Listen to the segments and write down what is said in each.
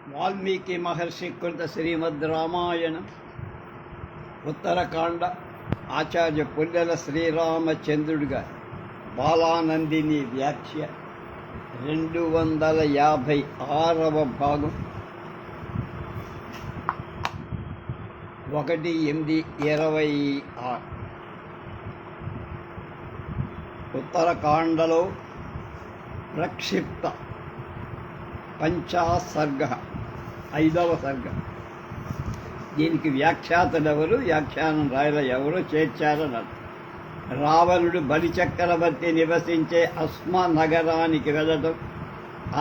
వాల్మీకి మహర్షి కృత శ్రీమద్ రామాయణం ఉత్తరకాండ ఆచార్య పుల్లెల శ్రీరామచంద్రుడిగా బాలానందిని వ్యాఖ్య 256వ భాగం 1:8:26 ఉత్తరకాండలో ప్రక్షిప్త పంచాసర్గ 5వ సర్గ. దీనికి వ్యాఖ్యాతలెవరు, వ్యాఖ్యానం రాయల ఎవరు చేర్చారన్నారు. రావణుడు బలిచక్రవర్తి నివసించే అస్మ నగరానికి వెళ్ళడం,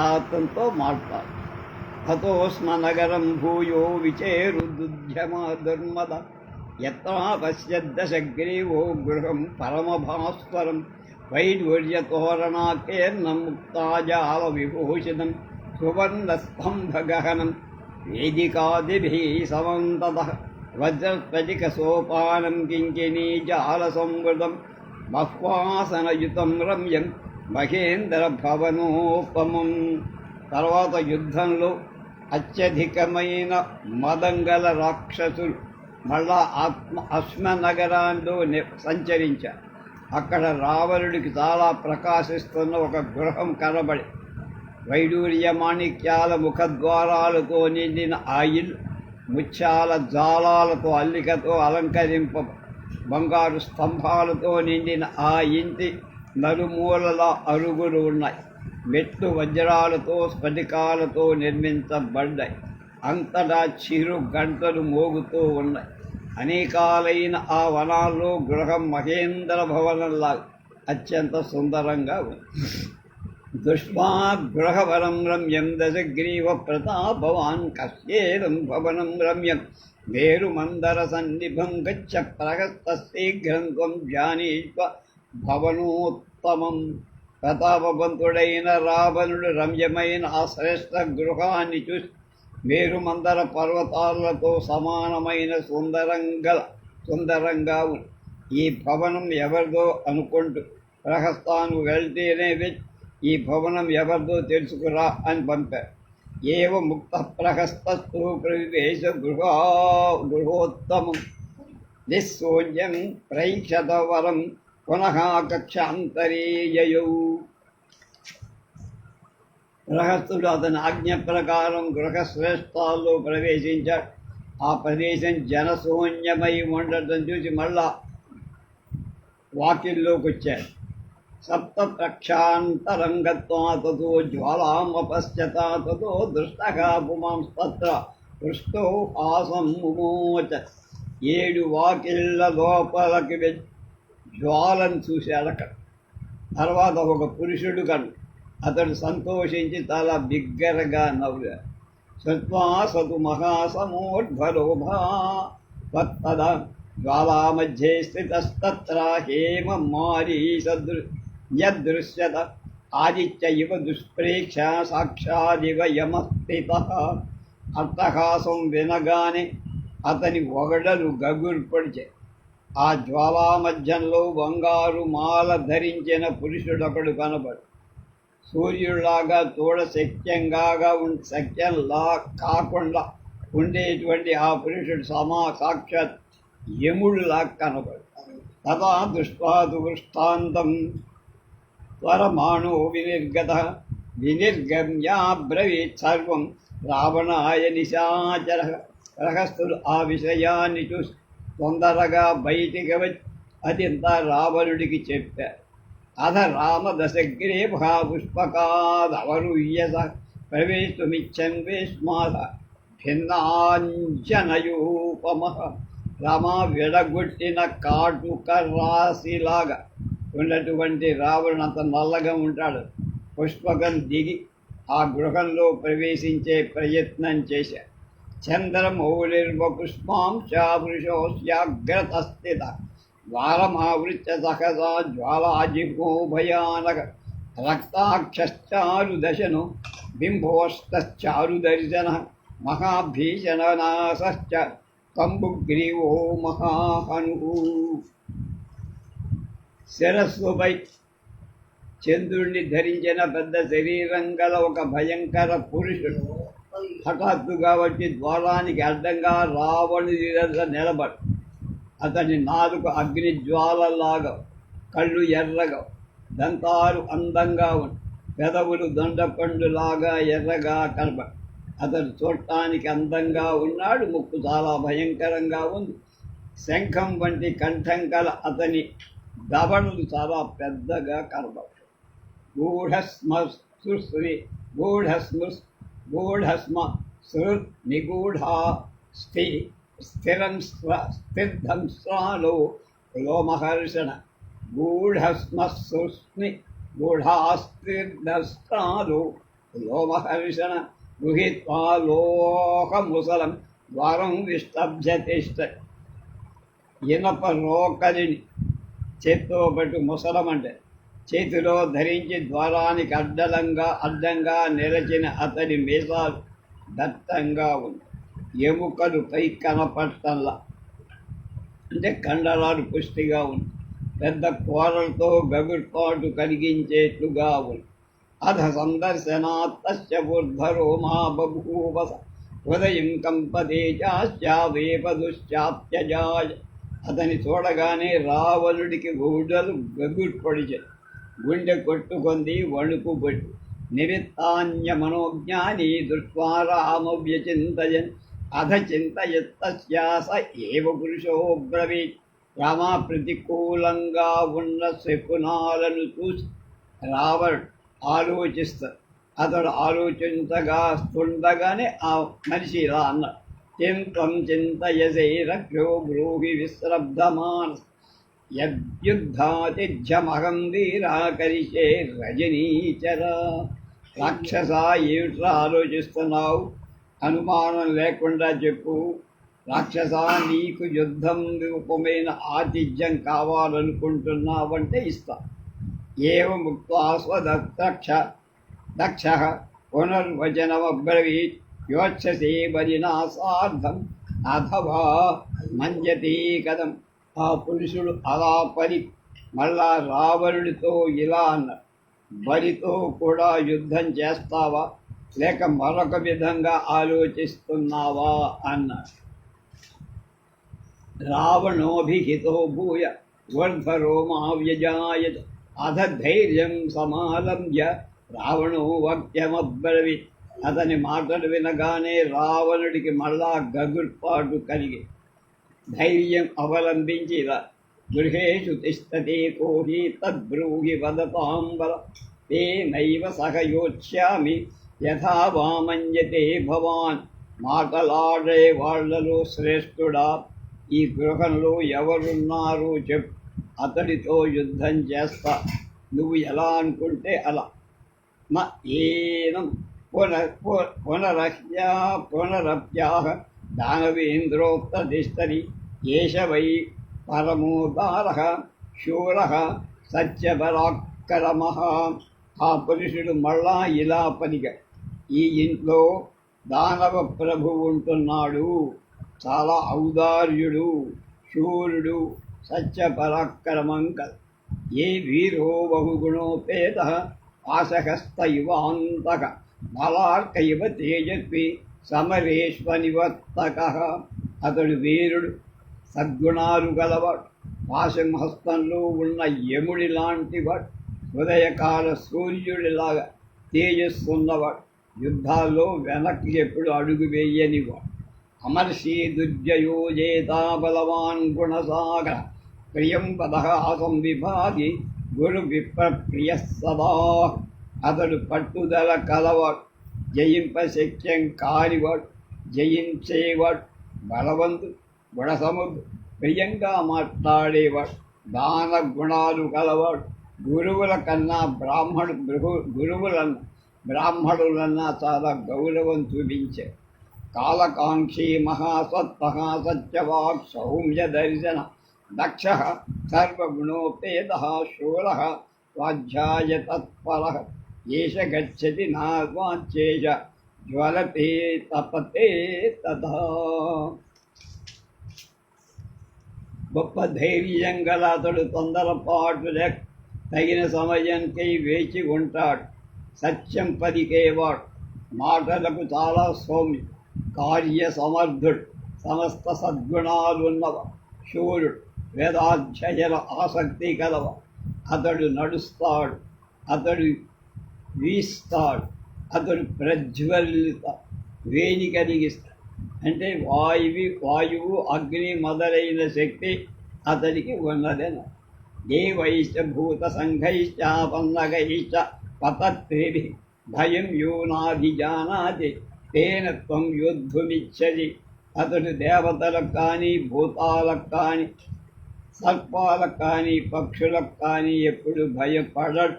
అతనితో మాట్లాడు. హతోస్మ నగరం భూయో విచేరుద్యమ దుర్మద యత్రా పశ్యద్దశగ్రీవో గృహం పరమభాస్వరం వైడూర్యతోరణాకేర్ణం ముక్తాజాల విభూషితం సువర్ణస్తంభగహనం వేదికాదిభిः సమంతతః వజ్రస్ఫటికసోపానం కింకిణీజాలసంవృతం బహ్వాసనయుతం రమ్యం మహేంద్రభవనోపమం. తర్వాత యుద్ధంలో అత్యధికమైన మదంగల రాక్షసులు మళ్ళా అశ్మనగరాల్లో సంచరించారు. అక్కడ రావణుడికి చాలా ప్రకాశిస్తున్న ఒక గృహం కనబడి వైడూర్య మాణిక్యాల ముఖద్వారాలతో నిండిన ఆ ఇల్లు ముత్యాల జాలాలతో అల్లికతో అలంకరింప బంగారు స్తంభాలతో నిండిన ఆ ఇంటి నలుమూలల అరుగులు ఉన్నాయి. మెట్లు వజ్రాలతో స్ఫటికాలతో నిర్మించబడ్డాయి. అంతటా చిరు గంటలు మోగుతూ ఉన్నాయి. అనేకాలైన ఆ వనాల్లో గృహం మహేంద్ర భవనంలా అత్యంత సుందరంగా ఉంది. దుష్మాగృహవరం రమ్యం దశగ్రీవ ప్రతాపవాన్ కశ్యేదం భవనం రమ్యం మేరుమందర సన్నిభం గచ్చ ప్రగస్త శీఘ్రం త్వం ధ్యానీష్వ భవనోత్తమం. ప్రతాపవంతుడైన రావణుడు రమ్యమైన ఆ శ్రేష్ఠ గృహాన్ని చూసి మేరుమందర పర్వతాలతో సమానమైన సుందరంగా ఉంది. ఈ భవనం ఎవరిదో అనుకుంటూ ప్రహస్తాను వెళ్తేనే ఈ భవనం ఎవరిదో తెలుసుకురా అని పంపారు. ఏవ ముక్త ప్రహస్తస్తు ప్రవివేశ గృహోత్తమం నిస్సూన్యం ప్రైక్షతవరం పునః కక్షాంతరీయయౌ. ప్రహస్తుడు అతని ఆజ్ఞ ప్రకారం గృహశ్రేష్టాల్లో ప్రవేశించాడు. ఆ ప్రదేశం జనశూన్యమై ఉండటం చూసి మళ్ళా వాకిల్లోకి వచ్చాడు. సప్త ప్రక్షాంతరంగత్వా తతో జ్వాలామపశ్యత తతో దృష్టః పుమాంస్తత్ర పృష్టో హాసం ముమోచ. 7 వాకిళ్ళ లోపలికి జ్వాలను చూశాడు. అక్కడ తర్వాత ఒక పురుషుడు కను. అతడు సంతోషించి చాలా బిగ్గరగా నవ్వాడు. సత్వా సతు మహాసమోద్భలోభా తత్తదా జ్వాలామధ్యే స్థితస్తత్ర హేమ మారీసదృశ్యత ఆదిత్య ఇవ దుష్ప్రేక్ష సాక్షాదివ యమస్థితః. అట్టహాసం వినగానే అతని ఒగడలు గగుర్పడిచాయి. ఆ జ్వాలామధ్యంలో బంగారు మాల ధరించిన పురుషుడొకడు కనబడు. సూర్యుడిలాగా చూడ శక్యంలా కాకుండా ఉండేటువంటి ఆ పురుషుడు సాక్షాత్ యముడులా కనబడు. తదా దృష్ట్వా దృష్టాంతం త్వరమాణో వినిర్గమ్యాబ్రవీత్ సర్వం రావణాయ నిశాచరః. ప్రహస్తులు ఆ విషయాన్ని చూసి తొందరగా బయటికి వచ్చి అదంతా రావణుడికి చెప్పారు. అధ రామదశగ్రీవ పుష్పకాదవరుహ్యస ప్రవేశుమిచ్చన్ వేష్మాస భిన్నాంజనయూపమః. రామ విడగొట్టిన కాటుక రాశిలాగా ఉన్నటువంటి రావణుడు అంత నల్లగా ఉంటాడు. పుష్పకం దిగి ఆ గృహంలో ప్రవేశించే ప్రయత్నం చేశాడు. చంద్రమౌళిర్వ పుష్పాంశావృషోస్యాగ్రతస్థిత ద్వారమావృత్య సహసా జ్వాలాజిహ్మో భయానక రక్తాక్షశ్చారుదశను బింబోస్తశ్చారుదర్శన మహాభీషణనాశశ్చ కంబుగ్రీవో మహాహను. శిరస్సుపై చంద్రుణ్ణి ధరించిన పెద్ద శరీరం గల ఒక భయంకర పురుషుడు హఠాత్తుగా వచ్చి ద్వారానికి అడ్డంగా రావణుడి దగ్గర నిలబడి అతని నాలుక అగ్నిజ్వాలలాగా, కళ్ళు ఎర్రగా, దంతాలు అందంగా ఉంది, పెదవులు దొండపండులాగా ఎర్రగా కనబడి అతడు చూడటానికి అందంగా ఉన్నాడు. ముక్కు చాలా భయంకరంగా ఉంది. శంఖం వంటి కంఠం కల అతని దవడలు చాలా పెద్దగా కనబడ్డాయి. గూఢస్మశ్రీ గూఢస్మ సృత్ నిగూఢా స్థిరంస్రాలో లోమహర్షణ గూఢస్మశ్ని గూఢాస్తిర్దస్త్రాలు లోమహర్షణ గృహీత్వా లోకముసలం ద్వారం విష్టభ్యతిష్ట. ఇనప రోకలిని చేత్తో పట్టు, ముసలం అంటే చేతిలో ధరించి ద్వారానికి అడ్డంగా నిలచిన అతడి మీసాలు దట్టంగా ఉంది. ఎముకలు పై కనపట్టంలా, అంటే కండరాలు పుష్టిగా ఉంది. పెద్ద కూరలతో గగుర్పాటు కలిగించేట్లుగా ఉంది. అధ సందర్శనాత్తస్య ఊర్ధ్వరోమా బభూవస హృదయం కంపతే చావేపదుశ్చాత్యజాయ. అతని చూడగానే రావణుడికి గుడ్డలు గగుర్పొడిచాయి. గుండె కొట్టుకొంది, వణుకు పట్టి. నిరిత్తాన్య మనోజ్ఞాని దృష్ట్వా రామవ్యచింతయన్ అధ చింతయత్తస్యాస ఏవ పురుషో బ్రవీత్. రామ ప్రతికూలంగా ఉన్న శకునాలను చూసి రావణుడు ఆలోచిస్తాడు. అతడు ఆలోచించగానే ఆ మనిషి ఇలా అన్నాడు, చింతం చింతయసే రక్షో బ్రూహి విశ్రబ్ధమానస యద్యుద్ధాతిథ్యమహం వీరా కరిషే రజనీచర. రాక్షస, ఏమిట్రా ఆలోచిస్తున్నావు? అనుమానం లేకుండా చెప్పు. రాక్షస, నీకు యుద్ధం రూపమైన ఆతిథ్యం కావాలనుకుంటున్నావంటే ఇస్తా. ఏవముక్త్వా దక్ష పునర్వచనమబ్రవీత్ యోత్ససే బలినా సార్ధం అథవా మంజతే కథం. ఆ పురుషుడు అలా పలి మళ్ళా రావణుడితో ఇలా అన్నాడు, బలితో కూడా యుద్ధం చేస్తావా, లేక మరొక విధంగా ఆలోచిస్తున్నావా అన్నాడు. రావణోభిహితో భూయ వర్ధరోమా వ్యజాయత అధ ధైర్యం సమాలంబ్య రావణో వాక్యమబ్రవీత్. అతని మాటలు వినగానే రావణుడికి మళ్ళా గగుర్పాటు కలిగి ధైర్యం అవలంబించి ఇలా, గృహేషు తిష్టతే కోహి తద్బ్రూహి వదతాంబర తేనైవ సహయోచ్యామి యథా వామన్యతే భవాన్. మాటలాడే వాళ్లలో శ్రేష్ఠుడా, ఈ గృహంలో ఎవరున్నారో చెప్పు, అతడితో యుద్ధం చేస్తా. నువ్వు ఎలా అనుకుంటే అలా. న ఏనం పునరప్యాహ దానవేంద్రోక్తదిష్టరి ఏష వై పరమోదారః శూరః సత్యపరాక్రమః. ఆ పురుషుడు మళ్ళా ఇలా పలిక, ఈ ఇంట్లో దానవ ప్రభు ఉంటున్నాడు, చాలా ఔదార్యుడు, శూరుడు, సత్యపరాక్రమం కల. ఏ వీరో బహుగుణోపేత ఆశహస్త ఇవాంతక బలార్క ఇవ తేజస్వి సమరేశ్వనివర్తక. అతడు వీరుడు, సద్గుణాలు గలవాడు, పాశంహస్తంలో ఉన్న యముడి లాంటివాడు, ఉదయకాల సూర్యుడిలాగా తేజస్సున్నవాడు, యుద్ధాల్లో వెనక్కి ఎప్పుడు అడుగు వేయనివాడు. అమర్షి దుర్జయోజేతా బలవాన్ గుణసాగర ప్రియం పదః అసంవిభాగి గురు విప్రప్రియ సదా. అతడు పట్టుదల కలవాడు, జయింపశక్యం కానివాడు, జయించేవాడు, బలవంతుడు, గుణసముద్రు, ప్రియంగా మాట్లాడేవాడు, దాన గుణాలు కలవాడు. గురువుల కన్నా బ్రాహ్మణులన్నా చాలా గౌరవం చూపించాడు. కాలకాంక్షీ మహాసత్వః సత్యవాక్ సౌమ్య దర్శన దక్ష సర్వగుణోపేత శూరః స్వాధ్యాయ తత్పరః ఏష గచ్చతి నావాంచేష జ్వలతే తపతే తథా. గొప్ప ధైర్యం గల అతడు తొందరపాటు లేక తగిన సమయానికై వేచి ఉంటాడు. సత్యం పలికేవాడు, మాటలకు చాలా సౌమ్యం, కార్య సమర్థుడు, సమస్త సద్గుణాలున్నవ, శూరుడు, వేదాధ్యయన ఆసక్తి కలవ. అతడు నడుస్తాడు, అతడు వీస్తాడు, అతడు ప్రజ్వలిత వేడి కలిగిస్తాడు. అంటే వాయువు అగ్ని మొదలైన శక్తి అతడికి ఉన్నదన. దేవైశ్చ భూత సంఘైశ్చ పన్నగైశ్చ పతత్రిభి భయం యూనాధిజానాతి తేన త్వం యోద్ధుమిచ్చది. అతడు దేవతలకు కానీ, భూతాలకు కానీ, సర్పాలకు కానీ, పక్షులకు కానీ ఎప్పుడు భయపడడు.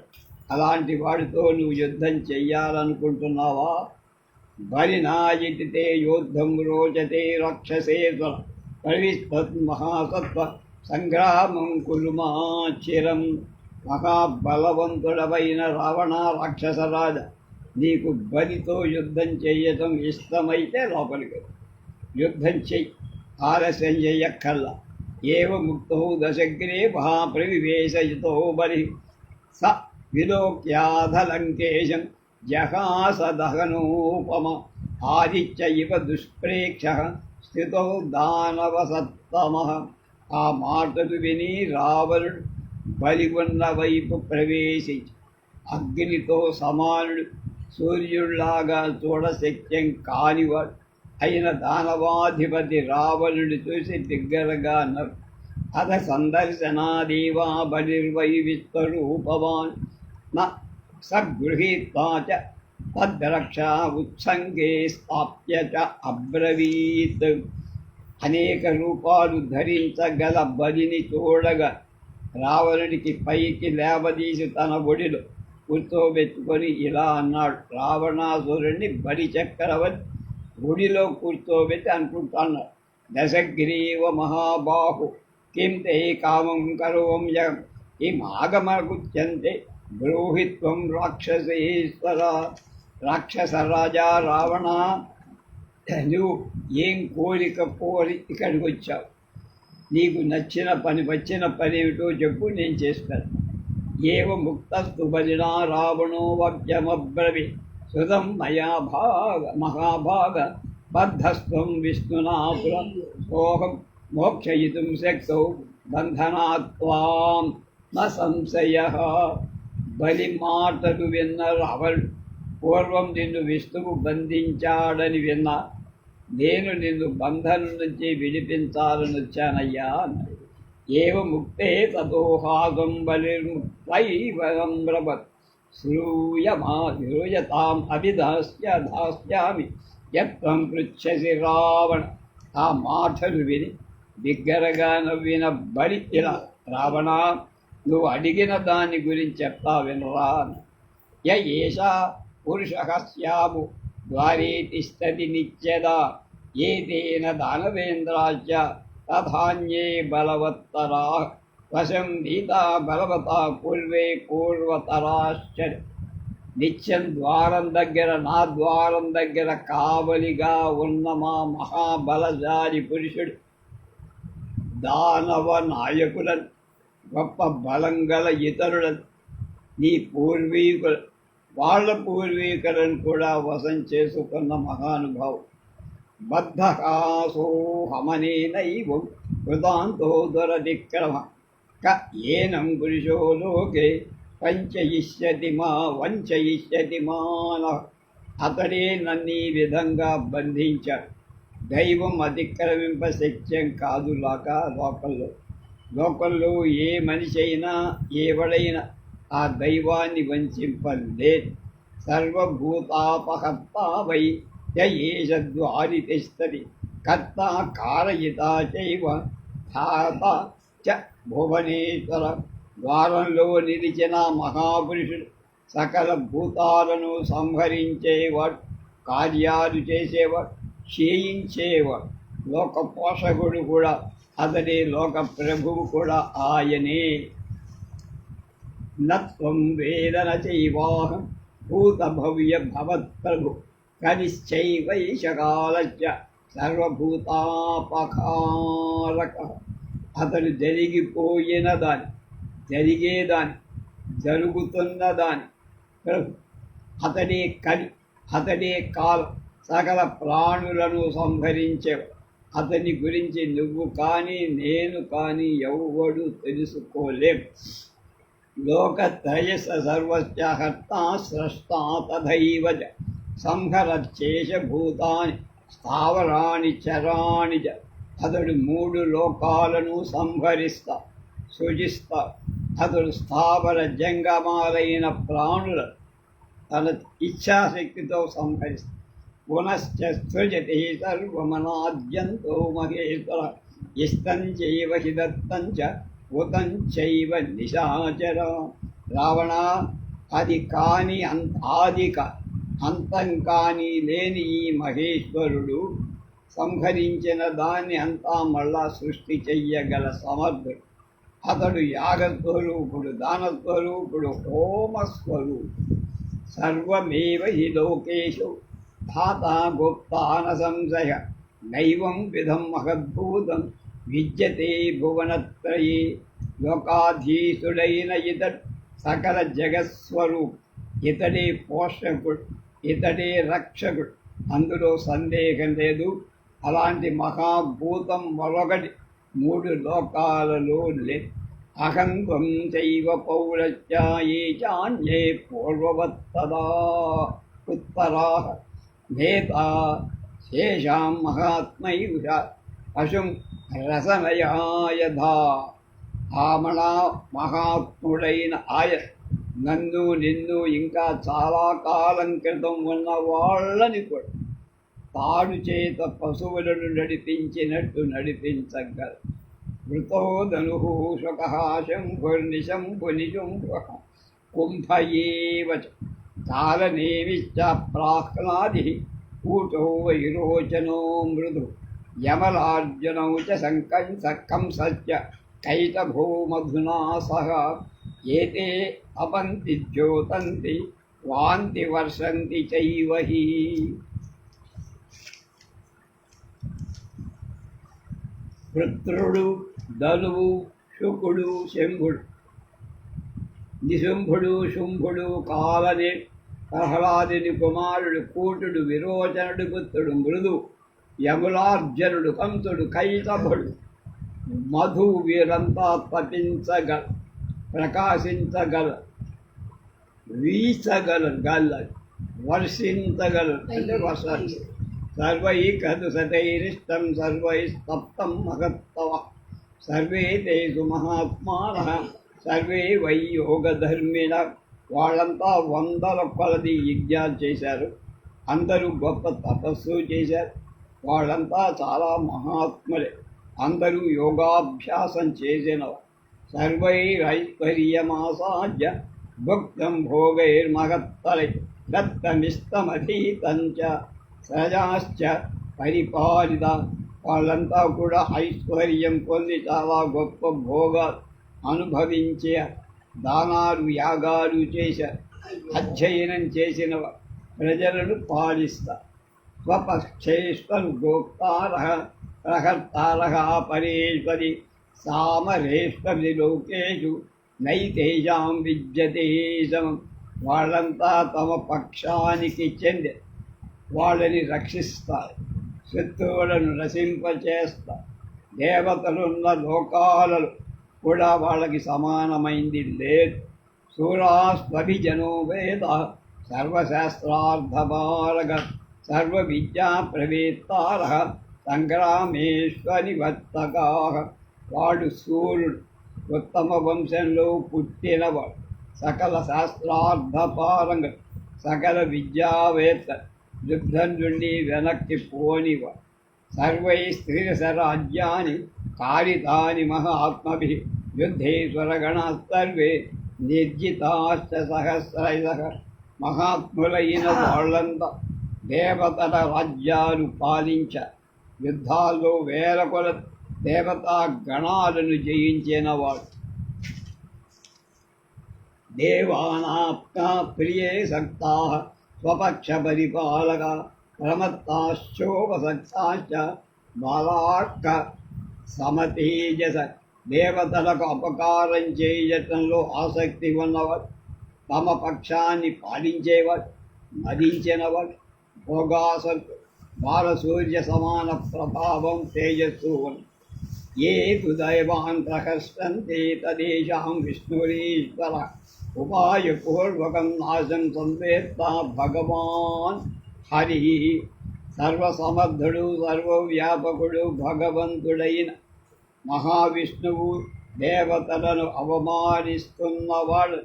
అలాంటి వాడితో నువ్వు యుద్ధం చెయ్యాలనుకుంటున్నావా? బలినాజితే యోద్ధం రోచతే రక్షసేతర ప్రవిస్తన్మహాసత్వ సంగ్రామం కురుమాచిరం. మహాబలవంతుడవైన రావణ రాక్షసరాజ, నీకు బలితో యుద్ధం చెయ్యటం ఇష్టమైతే లోపలికి యుద్ధం చెయ్యి, ఆలస్యం చెయ్యక్కల్లా. ఏవ ముక్తో దశగ్రే మహాప్రవివేశయుతో బలి స విలోక్యాధలంకేశం జహాసదహనోపమ ఆదిత్య ఇవ దుష్ప్రేక్ష స్థితో దానవసత్తమ. ఆ మాటలు విని రావణుడు బలి ఉన్న వైపు ప్రవేశించి అగ్నితో సమానుడు, సూర్యుడిలాగా చూడశక్యం కానివాడు అయిన దానవాధిపతి రావణుడు చూసి దగ్గరగా అన్నారు. అథ సందర్శనాదేవా బలిర్వై విశ్వరూపవాన్ న సగృహీత్వా చ తద్రక్షా ఉత్సంగే స్థాప్య చ అబ్రవీత్. అనేక రూపాలు ధరించగల బలిని చూడగా రావణుడికి పైకి లేవదీసి తన ఒడిలో కూర్చోబెట్టుకొని ఇలా అన్నాడు. రావణాసురుణ్ణి బలి చక్రవర్తి ఒడిలో కూర్చోబెట్టి అనుకుంటున్నాడు. దశగ్రీవ మహాబాహు కిం తే కామం కరోమ్యం కిం ఆగమగుచ్యంతే బ్రూహిత్వం రాక్షసేశ్వర. రాక్షసరాజా రావణ, నువ్వు ఏం కోరి ఇక్కడికి వచ్చావు? నీకు నచ్చిన పని, వచ్చిన పని ఏమిటో చెప్పు, నేను చేస్తాను. ఏవ ముక్తస్తు బలినా రావణో వక్యమబ్రవి సుతం మయా మహాభాగ బద్ధస్త్వం విష్ణునాపురం సోహం మోక్షయితుం శక్తౌ బంధనాత్వాం న సంశయ. బలి మాటలు విన్న రావణుడు, పూర్వం నిన్ను విష్ణువు బంధించాడని విన్నా, నేను నిన్ను బంధనం నుంచి విడిపించాలని వచ్చానయ్యా అన్నాడు. ఏవ ముక్తే తతోహాగం బలిర్ముక్తైవరవత్ శ్రూయతాం దాస్యామి యత్వం పృచ్ఛసి రావణ. ఆ మాటలు విని బిగ్గరగా నవ్విన బలి ఇలా, రావణ, నువ్వు అడిగిన దాని గురించి చెప్తా వినరా. ఏషా పురుష స్యాము ద్వారే తిష్టతి నిత్యదా ఏతేన దానవేంద్రాచ తథాన్యే బలవత్తరా వశం నీతా బలవతా పూర్వతరాశ్చ. నిత్యం ద్వారం దగ్గర, నా ద్వారం దగ్గర కావలిగా ఉన్న మా మహాబలశాలి పురుషుడు దానవ నాయకులను, గొప్ప బలం గల ఇతరులను, నీ పూర్వీకులు, వాళ్ళ పూర్వీకులను కూడా వశం చేసుకున్న మహానుభావు. బద్ధకాసోహమనేనైవం కృతాంతో దురతిక్రమ క ఏనం పురుషో లోకే వంచయిష్యతి మాన. అతడే నన్ను ఈ విధంగా బంధించాడు. దైవం అతిక్రమింప శక్యం కాదు లోకంలో ఏ మనిషి అయినా, ఎవడైనా ఆ దైవాన్ని వంచింపలేదు. సర్వభూతాపహర్త వై ఏష ద్వారి తిష్టతి కర్త కారయిత చైవ ధాత చ భువనేశ్వర. ద్వారంలో నిలిచిన మహాపురుషుడు సకల భూతాలను సంహరించేవాడు, కార్యాలు చేసేవాడు, క్షయించేవాడు, లోక పోషకుడు కూడా అతడే, లోక ప్రభువు కూడా ఆయనే. నత్వం వేదన చైవాహం భూతభవ్య భవత్ప్రభు కనిశ్చైవైషకాలచ సర్వభూతాపకారక. అతడు జరిగిపోయిన దాని, జరిగేదాని, జరుగుతున్న దాని ప్రభు. అతడే కలి, అతడే సకల ప్రాణులను సంహరించేవాడు. అతని గురించి నువ్వు కానీ నేను కానీ ఎవ్వడు తెలుసుకోలేం. లోకత్రయస సర్వస్య హర్తా స్రష్టా తథైవ సంహరశేషభూతాని స్థావరాణి చరాణి చ. అతడు 3 లోకాలను సంహరిస్తా సృజిస్తా. అతడు స్థావర జంగమాలైన ప్రాణులను తన ఇచ్ఛాశక్తితో సంహరిస్తా. పునశ్చ సృజతి సర్వమనాద్యంతో మహేశ్వర ఇష్టం చైవ హిదత్తం చ ఉతం చైవ నిశాచర. రావణ, అది కాని ఆదిక అంతం కానీ లేని ఈ మహేశ్వరుడు సంహరించిన దాన్ని అంతా మళ్ళా సృష్టి చెయ్యగల సమర్థుడు. అతడు యాగస్వరూపుడు, దానస్వరూపుడు, హోమస్వరూపుడు. సర్వమేవ హి లోకేషు ధాతా గుప్తాన సంశయ నైవం విధం మహద్భూతం విద్యతే భువనత్రయే. లోకాధీశుడైన ఇతడు సకల జగత్స్వరూపు. ఇతడే పోషకుడు, ఇతడే రక్షకుడు, అందులో సందేహం లేదు. అలాంటి మహాభూతం మరొకటి 3 లోకాలలో లేదు. అహం త్వం చైవ పౌరశ్చ ఏ చాన్యే పూర్వవత్తదా ఉత్తరాః నేతా శేషాం మహాత్మైవ పశుం రసనయాయధా. ఆమణా మహాత్ముడైన నన్ను నిన్ను ఇంకా చాలా కాలం క్రితం ఉన్న వాళ్ళని కూడా తాడు చేత పశువులను నడిపించినట్టు నడిపించగల. మృతో ధను శుక శంభుర్నిశంభునిశుంభ కుంభయేవ చాలనేమిశ్చ ప్రాహ్లాది కూటో వైరోచనో మృదు యమలార్జునౌ చ కంసశ్చ కైటభూమధునా సహ ఏతే అపంతి ద్యోతంతి వాంతి వర్షంతి చైవ హి. వృత్రుడు, ధనువు, శుకుడు, శంభుడు, నిశుంభుడు, శుంభుడు, కాలని ప్రహ్లాదుని కుమారుడు కూటుడు, విరోచనుడు పుత్రుడు మృదు, యములార్జనుడు కంసుడు, కైటభుడు, మధు వీరంతా తపించగల, ప్రకాశించగల, వీచగల, వర్షించగల అంటే వర్షాలు. సర్వై ఖలు సతైరిష్టం సర్వై సప్తం మహత్తవ సర్వే తేషు మహాత్మానః సర్వే వై యోగధర్మిణ. వాళ్ళంతా 100ల కొలది యజ్ఞాలు చేశారు, అందరూ గొప్ప తపస్సు చేశారు. వాళ్ళంతా చాలా మహాత్ములే, అందరూ యోగాభ్యాసం చేసినవారు. సర్వైరైశ్వర్యమాసాద్య భుక్తం భోగైర్మహత్తరై దత్తమిస్తమధీతంచ సజాశ్చ పరిపాలిత. వాళ్ళంతా కూడా ఐశ్వర్యం పొంది చాలా గొప్ప భోగాలు అనుభవించే దానాలు యాగాలు చేశారు. అధ్యయనం చేసిన ప్రజలను పాలిస్తారు. స్వపక్షేశ్వరు గోప్తారః ప్రహర్తారః పరేశ్వరి సామరేశ్వరి లోకేషు నైతేషాం విద్యతే సమం. వాళ్ళంతా తమ పక్షానికి చెంది వాళ్ళని రక్షిస్తారు, శత్రువులను నశింపచేస్తారు. దేవతలున్న లోకాలలో కూడా వాళ్ళకి సమానమైంది లేదు. శూరాస్వభిజనో వేద సర్వశాస్త్రార్థపారగ సర్వ విద్యా ప్రవేత్తారః సంగ్రామేశ్వనివర్తకాః. వాడు సూర్యుడు, ఉత్తమ వంశంలో పుట్టినవాడు, సకల శాస్త్రార్థపారంగ, సకల విద్యావేత్త, యుద్ధం నుండి వెనక్కి పోనివాడు. సర్వై స్థిరసరాజ్యాని కారితాని మహాత్మభిః యుద్ధేశ్వరగణాः సర్వే నిర్జితాశ్చ సహస్రశః. మహాత్ములైన వాళ్ళంతా దేవతల రాజ్యాలు పాలించారు. యుద్ధాల్లో వేల కొల దేవతా గణాలను జయించినవాడు. దేవానాప్తా ప్రియే సక్తాః స్వపక్ష పరిపాలక ప్రమత్తాశ్చోపసక్తాశ్చ బాలార్క సమతేజస. దేవతలకు అపకారం చేయటంలో ఆసక్తి ఉన్నవారు, తమ పక్షాన్ని పాలించేవారు, మదించినవని భోగాసక్తు బాలసూర్య సమాన ప్రభావం తేజస్సు ఏ తు దైవాన్ ప్రహస్తంతే తదేషాం విష్ణురీశ్వర ఉపాయపూర్వకం నాశం సంవేత్తా భగవాన్ హరి. సర్వసమర్థుడు సర్వవ్యాపకుడు భగవంతుడైన మహావిష్ణువు దేవతలను అవమానిస్తున్నవాడు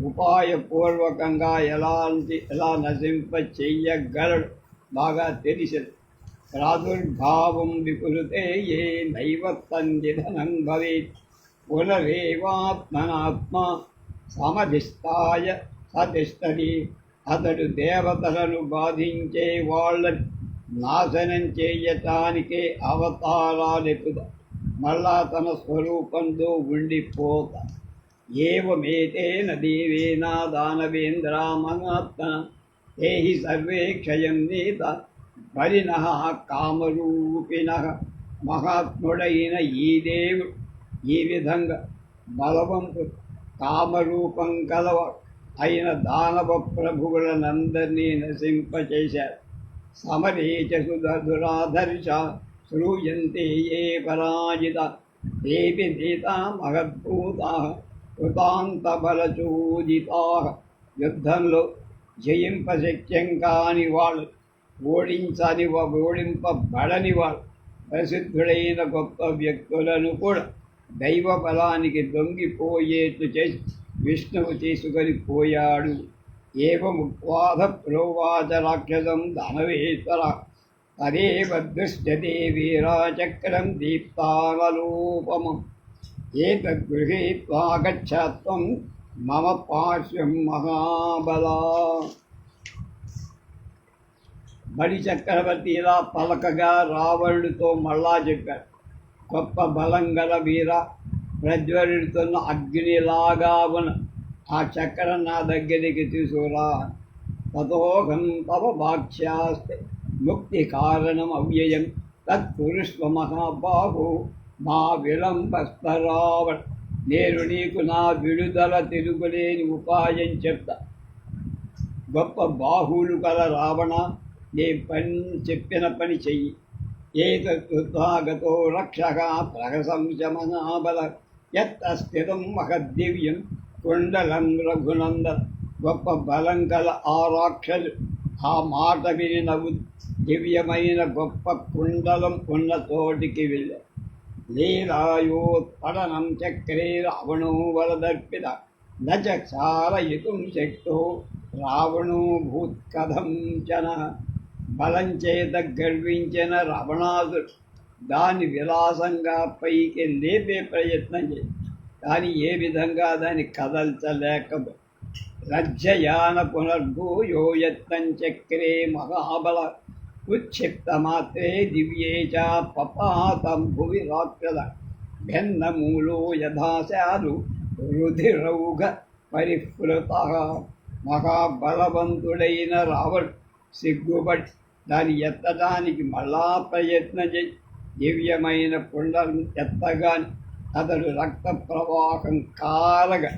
ఉపాయపూర్వకంగా ఎలా నశింప చెయ్యగలడు బాగా తెలిసింది. ప్రాదుర్భావం వికురుతే ఏ నైవ తన్నిధనం భవేత్ పునరేవాత్మనాత్మ సమధిష్టాయ సతిష్టది. అతడు దేవతలను బాధించే వాళ్ళని నాశనం చేయటానికే అవతారాలెప్పుద మళ్ళా తన స్వరూపంలో ఉండిపోతా. ఏవమేతేన దేవేన దానవేంద్రా మహాత్మన ते हि सर्वे क्षयं नीत బలినః కామరూపిణః. మహాత్ముడైన ఈ దేవుడు ఈ విధంగా బలవంతుడు కామరూపం కలవ అయిన దానవ ప్రభువులనందరినీ నశింపచేశారు. సమరేచ సుధురాధర్ష శ్రూయంతే ఏ పరాజిత దేవి నీతా మహద్భూతా కృతాంతబలచూజితా. యుద్ధంలో జయింపశక్యం కాని వాళ్ళు ఓడింపబడని వాళ్ళు ప్రసిద్ధుడైన గొప్ప వ్యక్తులను కూడా దైవ బలానికి దొంగిపోయేట్లు చేసి విష్ణువు తీసుకొని పోయాడు. ఏవముక్వాద ప్రోవాచ రాక్షసం దానవేశ్వర తదేవ దృశ్యతే వీరాచక్రం దీప్తానలోపమం. ఏతద్గృహీత్వా గచ్చత్వం మమ పార్శ్వం మహాబలా. బలి చక్రవర్తి ఇలా పలకగా రావణుడితో మళ్ళా చెప్పాడు, గొప్ప బలం గల వీర, ప్రజ్వరుడుతున్న అగ్నిలాగా ఉన్న ఆ చక్రం నా దగ్గరికి తీసుకురా. తతోహం తవ వాక్ష్యాస్తే ముక్తి కారణం అవ్యయం తత్పురుష్వ మహాబాహు మా విలంబస్పరావణ. నేను నీకు నా విడుదల తిరుగులేని ఉపాయం చెప్తా. గొప్ప బాహువులు కల రావణ, నీ చెప్పిన పని చెయ్యి. ఏతృత్వాగతో రక్షక ప్రహసంశమనాబల యత్తస్థితం మహద్దివ్యం కుండలం రఘునందన్. గొప్ప బలం కల ఆ రాక్షసు ఆ మాట విని నవ్వు దివ్యమైన గొప్ప కుండలం ఉన్న చోటికి వెళ్ళారు. లీలాయోత్పడనం చక్రే రావణో వరదర్పిత నచారయితుం శక్తో రావణో భూత్కథం చన. బలం చేత గర్వించిన రావణాసుడు దాన్ని విలాసంగా పైకి లేపే ప్రయత్నం చేసి కానీ ఏ విధంగా దాన్ని కదల్చలేకపో. లజ్జయాన పునర్భూయో యత్నం చక్రే మహాబల ఉక్షిప్త మాత్రే దివ్యే చ పపాతం భువి రాక్షద. భిన్నమూలో యథాశాలు రుధిరౌఘ పరిఫృత. మహాబలవంతుడైన రావణుడు సిగ్గుపడి దాన్ని ఎత్తడానికి మళ్ళా ప్రయత్నం చేసి దివ్యమైన కుండలను ఎత్తగాని అతడు రక్త ప్రవాహం కారగా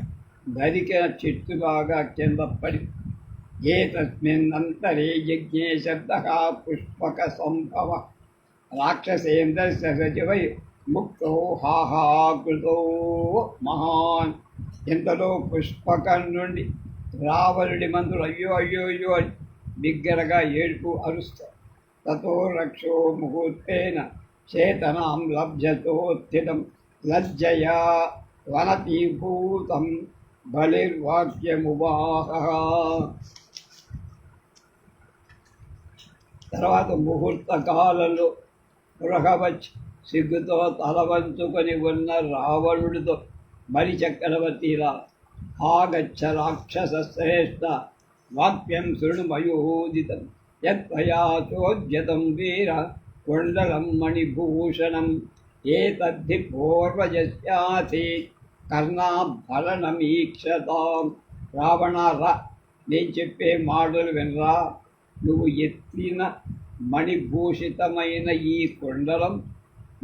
దరికిన చెట్టులాగా కింద పడి. ఏతస్మిన్నంతరే యజ్ఞే శబ్దః పుష్పక సంభవ. రాక్షసేంద్ర సజీవై ముక్తో హాహాకృతో మహాన్. ఇంతలో పుష్పకం నుండి రావణుడి మంత్రులు అయ్యో అయ్యో అయ్యో అని బిగ్గరగా ఏడుపు అరుస్తారు. తతో రక్షో ముహూర్తేన చేతనాం లభ్యతోత్థితం లజ్జయా వనతీభూతం బలిర్వాక్యమువాహ. తర్వాత ముహూర్త కాలంలో గృహవచ్చి సిగ్గుతో తలవంచుకొని ఉన్న రావణుడితో బలి చక్రవర్తిలా, ఆగచ్చ రాక్షస శ్రేష్ఠ వాక్యం శృణుమయోదితం యత్వయా చోద్యతం వీర కుండలం మణిభూషణం ఏతద్ధి పూర్వజస్యాసీత్ కర్ణాభరణమీక్షతాం. రావణ రా, నేను చెప్పే మాటలు వినరా. నువ్వు ఎత్తిన మణిభూషితమైన ఈ కుండలం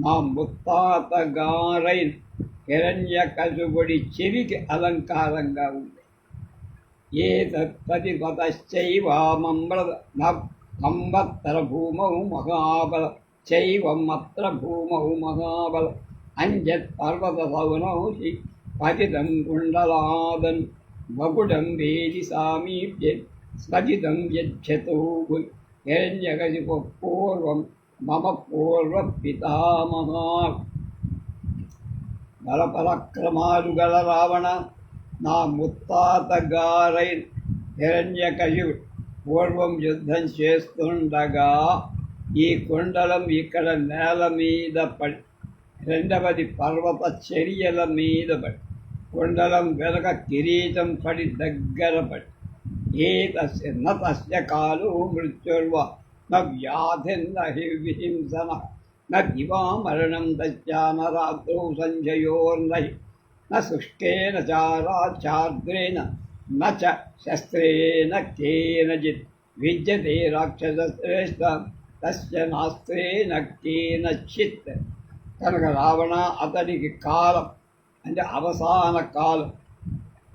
మా ముత్తాత గారైన హిరణ్యకశిపుడి చెవికి అలంకారంగా ఉంది. ఏ తత్పతిపతశ్చైవామంబర భూమౌ మహాబల చైవమత్ర భూమౌ మహాబల అంజత్ పర్వత సౌనౌ పతితం కుండలాదన్ వకుటం వేది సామీప్య స్ఫటితం యచ్చతో హిరణ్యకశిపు పూర్వం మమ పూర్వ పితామహా. బలపరాక్రమాలు గల రావణ, నా ముత్తాత గారై హిరణ్యకశిపుడు పూర్వం యుద్ధం చేస్తుండగా ఈ కుండలం ఇక్కడ నేల మీద పడి, రెండవది పర్వత చర్యల మీద పడి, కుండలం వెనక కిరీటం పడి దగ్గర పడి, తస్య కాలు మృత్యుర్వ న వ్యాధిర్న విహింసన న దివా మరణం తస్యా న రాత్రౌ సంజయోర్నహి న శుష్కేన చారాచార్ద్రేణ న చ శస్త్రేణ కేనచిత్ విద్యతే రాక్షసశ్రేష్ఠ తస్య నాస్త్రేణ కేనచిత్. కనుక రావణ అతనికి కాలం అంటే అవసాన కాలం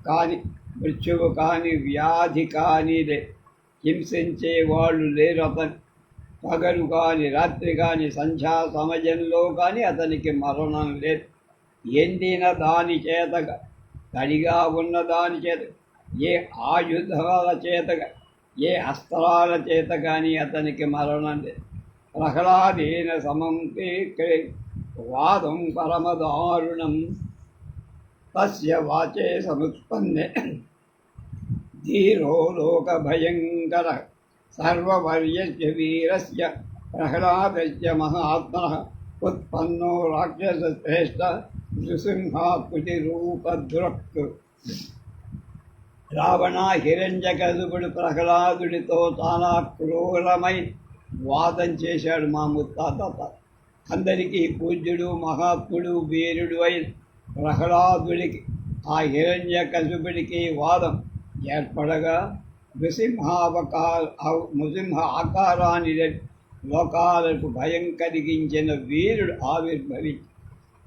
కానీ, మృత్యువు కానీ, వ్యాధి కానీ హింసించే వాళ్ళు లేరు అతని. పగలు కానీ, రాత్రి కానీ, సంధ్యా సమయంలో కానీ అతనికి మరణం లేదు. ఎండిన దాని చేతగా, తడిగా ఉన్న దాని చేత, ఏ ఆయుధాల చేతగా, ఏ అస్త్రాల చేత కానీ అతనికి మరణం లేదు. ప్రహ్లాదేన సమం వాదం పరమదారుణం తస్య వాచే సముత్పన్నే ధీరో లోకభయంకర సర్వవర్యస్య వీరస్య ప్రహ్లాదస్య మహాత్మనః ఉత్పన్నో రాక్షసశ్రేష్ఠ నృసింహాకృతిరూపధృక్తు. రావణ హిరణ్యకశిపుడు ప్రహ్లాదుడితో చాలా క్రూరమై వాదం చేశాడు. మా ముత్తాత అందరికీ పూజ్యుడు, మహాత్ముడు, వీరుడు అయిన ప్రహ్లాదుడికి ఆ హిరణ్యకశిపుడికి వాదం ఏర్పడగా నృసింహ ఆకారాన్ని లోకాలకు భయం కలిగించిన వీరుడు ఆవిర్భవించి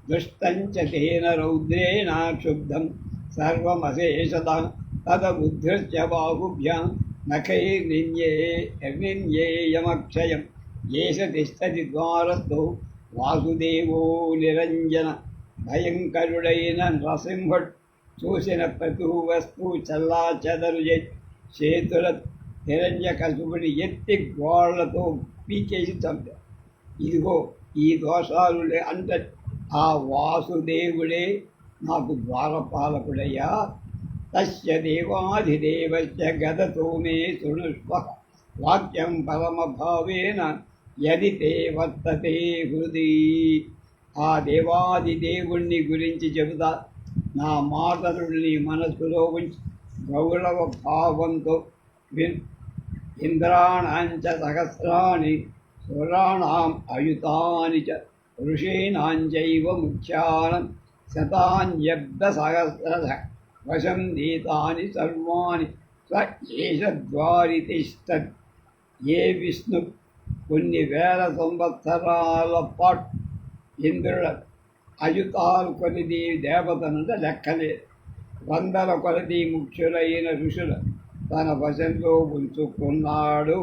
దుష్టంచ తేన రౌద్రేణ క్షుబ్ధం సర్వమశేషద తదబుద్ధిశ్చ బాహుభ్యాం నఖైర్నిన్యేయమక్షయం ఏష తిష్టతి ద్వారస్థో వాసుదేవో నిరంజన. భయంకరుడైన నరసింహుడు చూసిన ప్రతి వస్తువు చల్లా చెదరు చేతుల హిరణ్యకశిపుడి ఎత్తి గోళ్లతో పీకేసి చంపారు. ఇదిగో ఈ దోషాలు అంటే ఆ వాసుదేవుడే నాకు ద్వారపాలకుడయ్యా. తస్య దేవాధిదేవస్య గదతో మే శృణుష్వ వాక్యం పరమభావేన యది తే వర్తతే హృది. ఆ దేవాదిదేవుణ్ణి గురించి చెబుతా, నా మాటలు నీ మనసులో ఉంచి గౌరవ భావంతో విన్. ఇంద్రాణాంచ సహస్రాణి సురాణాం అయుతాని చ ఋషీణాంచైవ ముఖ్యానం శతాన్యబ్దసహస్రశ వశం నీతాని సర్వాణి స ఏషద్వారి తిష్టత్. ఏ విష్ణు కొన్ని వేల సంవత్సరాల పాటు ఇంద్రుల అయుతాలు కొలిది దేవతనంటే లెక్కలేదు. వందల కొలది ముఖ్యులైన ఋషులు తన వశంలో ఉంచుకున్నాడు.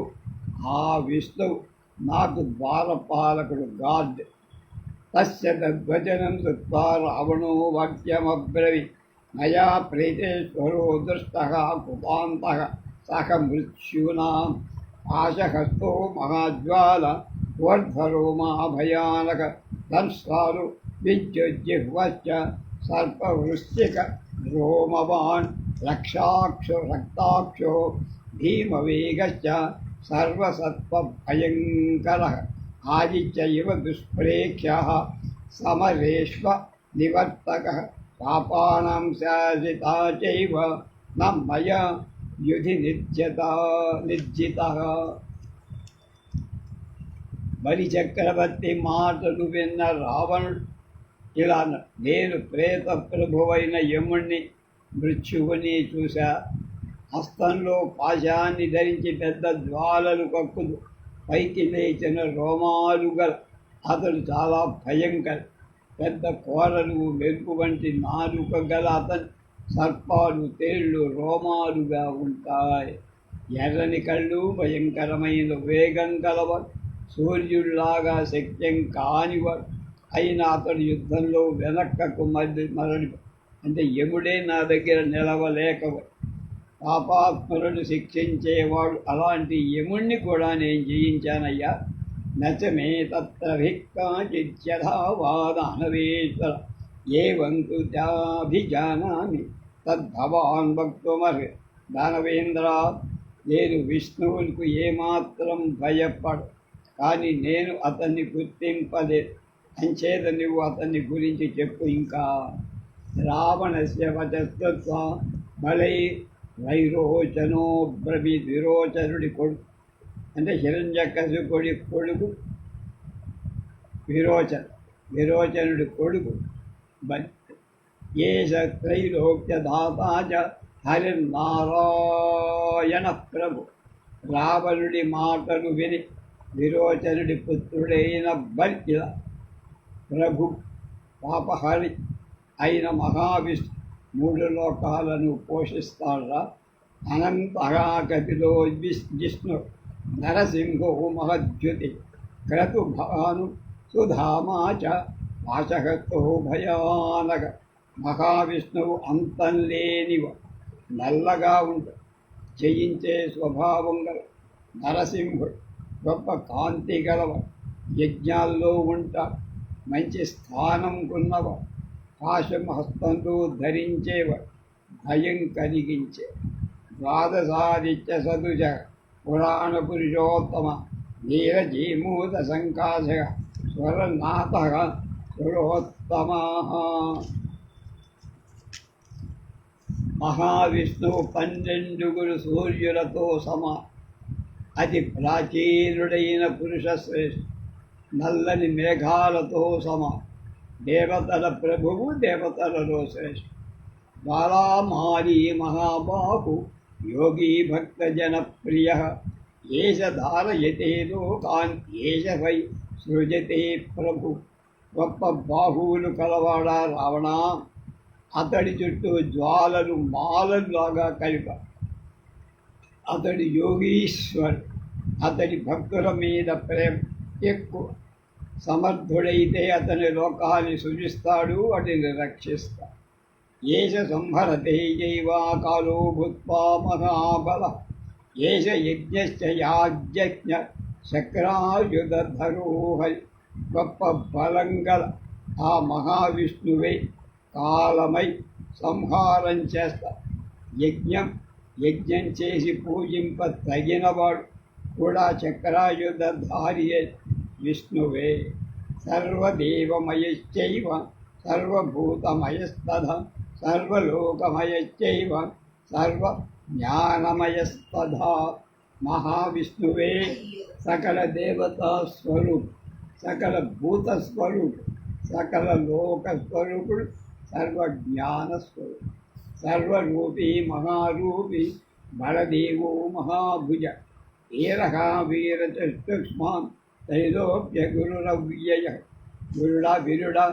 ఆ విష్ణువు నాకు ద్వారపాలకుడు గాడ్. తస్య తద్వచనం శ్రుత్వా రావణో వాక్యమబ్రవి మయా ప్రీతేశ్వరో దృష్టః కృతాంతః సహ మృత్యునాం ఆశహస్తో మహాజ్వాల వర్ధరో మహాభయానక దంశాలు విద్యుజ్జిహ్వశ్చ సర్పవృశ్చిక రోమవాన్ రక్షాక్షో రక్తాక్షో భీమవేగశ్చ సర్వసత్వభయంకరః ఆదిత్య ఇవ దుష్ప్రేక్ష్యः సమరేష్వ నివర్తకः పాపానాం శాసితా చైవ న మయా యుధి నిర్జితः. బలి చక్రవర్తి మాటలు విన్న రావణుడు ఇలా నేను ప్రేత ప్రభువైన యముణ్ణి మృత్యువుని చూశా. హస్తంలో పాశాన్ని ధరించి పెద్ద జ్వాలలు కక్కుతూ పైకి లేచిన రోమాలు గల అతడు చాలా భయంకర. పెద్ద కోరలు మెరుపు వంటి నాలుక గల అతను సర్పాలు తేళ్ళు రోమాలుగా ఉంటాయి. ఎర్రని కళ్ళు భయంకరమైన వేగం కలవాడు, సూర్యుడిలాగా శక్యం కానివాడు. అయినా అతడు యుద్ధంలో వెనక్కకు మరలి అంటే యముడే నా దగ్గర నిలవలేకవాడు. పాపాత్మలను శిక్షించేవాడు. అలాంటి యముణ్ణి కూడా నేను జయించానయ్యా. నచమే తత్ర భిక్కాచిత్యథా వాదానవేశ్వర ఏవం కృత్యాభిజానామి తద్భవాన్ వక్తుమర్హ. దానవేంద్ర, నేను విష్ణువులకు ఏమాత్రం భయపడు, కానీ నేను అతన్ని గుర్తింపలేదు. అంచేత నువ్వు అతన్ని గురించి చెప్పు. ఇంకా రావణస్య వచస్తత్వ బలై వైరోచనో బ్రవీద్. విరోచనుడి కొడుకు అంటే హిరణ్యకశిపుడి కొడుకు విరోచనుడి కొడుకు ఏష త్రైలోక్య దాతాచ హరినారాయణ ప్రభు. రావణుడి మాటలు విని విరోచనుడి పుత్రుడైన బలి ప్రభు పాపహరి అయిన మహావిష్ణు 3 లోకాలను పోషిస్తాడా. అనంతగా కపిలో జిష్ణు నరసింహో మహద్యుతి క్రతుభాను సుధామాచ వాచకతో భయానక. మహావిష్ణువు అంతం లేనివ, నల్లగా ఉంటాడు, జయించే స్వభావం గల నరసింహుడు, గొప్ప కాంతి గలవ, యజ్ఞాల్లో ఉంటాడు, మంచి స్థానం ఉన్నవ, పాశం హస్తంతో ధరించేవాడు, భయం కలిగించే ద్వాదశాదిత్య సదుజ పురాణ పురుషోత్తమ నీరజీమూత సంకాశ స్వరనాథ సురోత్తమ. మహావిష్ణువు 12 సూర్యులతో సమా. అతి ప్రాచీనుడైన పురుష శ్రేష్ఠ, నల్లని మేఘాలతో సమా. దేవతల ప్రభువు, దేవతలలో శ్రేష్ఠ. బాలామారీ మహాబాహు యోగి భక్త జనప్రియ. ఏష ధారయతే లోకాన్ ఏష వై సృజతే ప్రభు. గొప్ప బాహువులు కలవాడా రావణ. అతడి చుట్టూ జ్వాలలు మాలలాగా కలిప. అతడి యోగీశ్వర్. అతడి భక్తుల మీద ప్రేమ ఎక్కువ. సమర్థుడైతే అతని లోకాన్ని సృజిస్తాడు, వాటిని రక్షిస్తాడు. ఏష సంహరతే జైవా కాలో భూత్వా మహాబల. ఏష యజ్ఞశ్చ యాజ్ఞ శక్రాయుధరో హరి. గొప్ప బలంగల ఆ మహావిష్ణువే కాలమై సంహారం చేస్తా. యజ్ఞం చేసి పూజింప తగినవాడు కూడా చక్రాయుధారి విష్ణువే. సర్వదేవమయశ్చైవ సర్వభూతమయస్తథ సర్వలోకమయశ్చైవ సర్వజ్ఞానమయస్తథా. మహావిష్ణువే సకల దేవతా స్వరూపు, సకల భూత స్వరూపు, సకల లోక స్వరూపుడు, సర్వజ్ఞాన స్వరూపు, సర్వరూపీ మహారూపి బలదేవో మహాభుజ. వీరహా వీరచతుష్మాన్ త్రైలోక్య గురురవ్యయ. విరుడా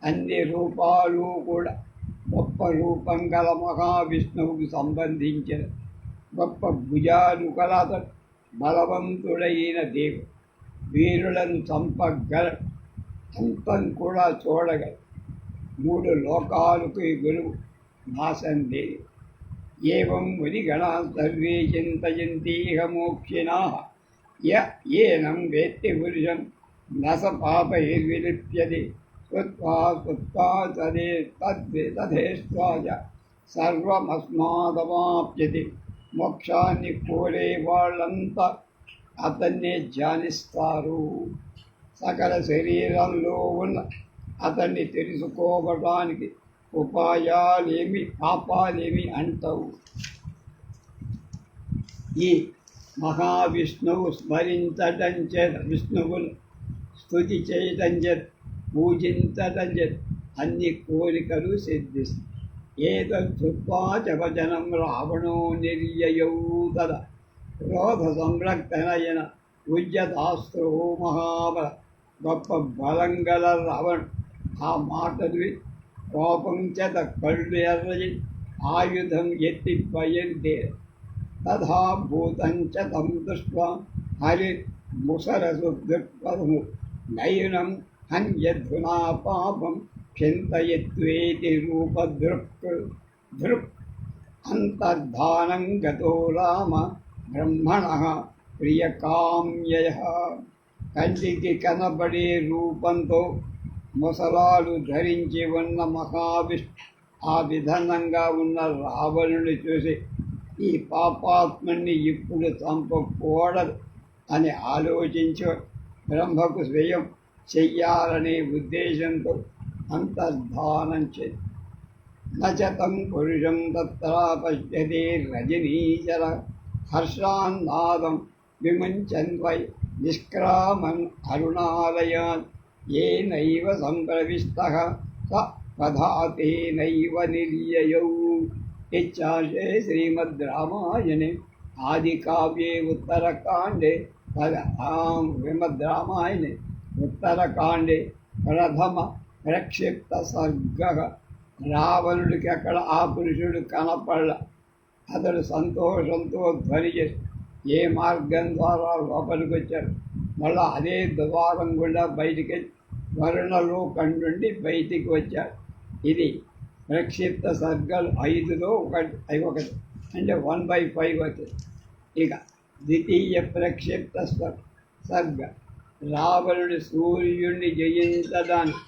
అన్ని రూపాలు కూడా గొప్ప రూపం గల మహావిష్ణువుకు సంబంధించిన గొప్ప భుజాలు కలత. బలవంతుడైన దేవుడు, వీరులను చంపగల, అంతం కూడా చూడగల. 3 లోకాలకు గురువు, నాశం లేదు. ఏవం మునిగణా సర్వే చింతయంతీహ మోక్షిణాః ఏనం వేత్తి పురుషం నస పాపైర్విలిప్యతే. కృత్వా తథేష్వాచ సర్వమస్మాదవాప్యతే. మోక్షాన్ని కోరే వాళ్ళంతా అతన్నే ధ్యానిస్తారు. సకల శరీరంలో ఉన్న అతన్ని తెలుసుకోవడానికి పాపాలేమి అంటావు. ఈ మహావిష్ణువు స్మరించటం చేత, విష్ణువును స్తుతి చేయటం చేత, పూజించటం చేత అన్ని కోరికలు సిద్ధిస్తాయి. ఏతత్కృత్వా చ వచనం రావణో నిర్యయౌ తదా. క్రోధ సంరక్తనయన ఉజ్జతాస్త్రో మహాబల. గొప్ప బలంగల రావణుడు ఆ మాటలు కోపం చేత కళ్ళు ఎర్రజి ఆయుధం ఎత్తి బయలుదేరి తథా భూతంచ తం దృష్ట్వా హరి ముసరసు దృక్పదము నయనం హన్యధునా పాపం చింతయత్వేతి రూపదృక్ దృక్ అంతర్ధానం గతో రామ బ్రహ్మణ ప్రియకామ్యయ. కంటికి కనబడే రూపంతో ముసలాలు ధరించి ఉన్న మహావిష్ణు ఆ విధంగా ఉన్న రావణుని చూసి ఈ పాపాత్ముని ఇప్పుడు చంపకూడదు అని ఆలోచించి బ్రహ్మకు స్వయం చెయ్యాలనే ఉద్దేశంతో అంతర్ధానం చేసి నచతం పురుషం తత్ర పశ్యతే రజనీచర హర్షాన్నాదం విముంచన్ వై నిష్క్రామన్ అరుణాలయాన్ ఏనైవ సంప్రవిష్టః స పదాతేనైవ నిర్యయౌ. ఇత్యాశే శ్రీమద్ రామాయణే ఆదికావ్యే ఉత్తరకాండే శ్రీమద్ రామాయణే ఉత్తరకాండే ప్రథమ ప్రక్షిప్త సర్గ. రావణుడికి అక్కడ ఆ పురుషుడు కనపడ. అతడు సంతోషంతో ధ్వని చేసి ఏ మార్గం ద్వారా లోపలికి వచ్చారు, మళ్ళా అదే ద్వారం గుండా బయటికి వర్ణలోకం నుండి బయటికి వచ్చారు. ఇది ప్రక్షిప్త సర్గలు 5లో ఒకటి అంటే 1/5 అవుతుంది. ఇక ద్వితీయ ప్రక్షిప్త సర్గ రావణుడి సూర్యుడిని జయించడానికి